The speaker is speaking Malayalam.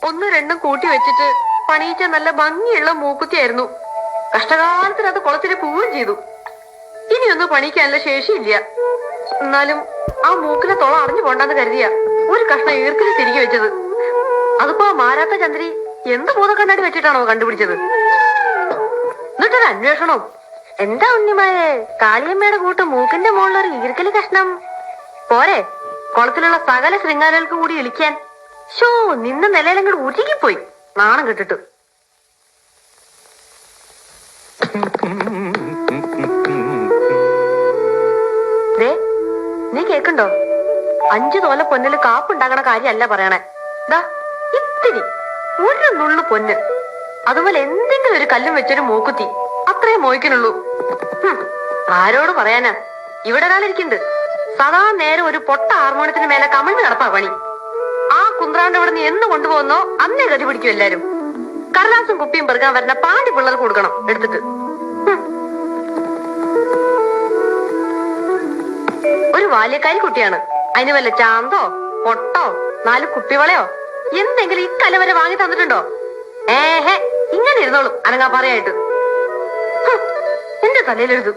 ഒന്നും രണ്ടും കൂട്ടി വെച്ചിട്ട് പണിയിച്ച നല്ല ഭംഗിയുള്ള മൂക്കുത്തിയായിരുന്നു. കഷ്ടകാലത്തിന് അത് കുളത്തിൽ പോവുകയും ചെയ്തു. ഇനിയൊന്നും പണിക്കാനുള്ള ശേഷിയില്ല. എന്നാലും ആ മൂക്കിലെ തുള അറിഞ്ഞു പോണ്ടെന്ന് കരുതിയ ഒരു കഷ്ണം ഈർക്കിൽ തിരികെ വെച്ചത്. അതിപ്പോ മാരാത്ത ചന്ദ്രി എന്ത് ഭൂതക്കണ്ണാടി വെച്ചിട്ടാണോ കണ്ടുപിടിച്ചത്? എന്നിട്ടൊരു അന്വേഷണം. എന്താ ഉണ്ണിമാരെ, കാളിയമ്മയുടെ കൂട്ട് മൂക്കിന്റെ മുകളിലൊരു ഈർക്കലി കഷ്ണം പോരെ കുളത്തിലുള്ള സകല ശൃംഗാരകൾക്ക് കൂടി ഇളിക്കാൻ? ഷോ, നിന്ന നിലയിലും കൂടി ഉരുകിപ്പോയി നാണം കെട്ടിട്ട്. നീ കേക്കണ്ടോ? 5 തോല പൊന്നില് കാപ്പുണ്ടാകണ കാര്യമല്ല പറയണേ. ദാ ഇത്തിരി ഒരു നുള്ളു പൊന്ന്, അതുപോലെ എന്തെങ്കിലും ഒരു കല്ലും വെച്ചൊരു മൂക്കുത്തി, അത്രേ മോഹിക്കണുള്ളൂ. ആരോട് പറയാനാ? ഇവിടെ ഒരാളിരിക്കുന്നുണ്ട്, സദാ നേരം ഒരു പൊട്ട ഹാർമോണിയത്തിന് മേലെ കമിഴ്ന്ന് കിടപ്പാ പണി. ആ കുന്ത്രാണ്ട് ഇവിടെ നീ എന്ന് കൊണ്ടുപോകുന്നോ അന്നേ ഗതി പിടിക്കും എല്ലാരും. കടലാസും കുപ്പിയും പെറുകാൻ വരുന്ന പാണ്ടി പിള്ളേർക്ക് കൊടുക്കണം എടുത്തിട്ട്. ഒരു ബാല്യക്കാരി കുട്ടിയാണ്. അതിന് വല്ല ചാന്തോ പൊട്ടോ 4 കുപ്പിവളയോ എന്തെങ്കിലും ഇക്കല വരെ വാങ്ങി തന്നിട്ടുണ്ടോ? ഇങ്ങനെ ഇരുന്നോളും അനങ്ങാ പറയായിട്ട്. എന്റെ തലയിലെഴുതും.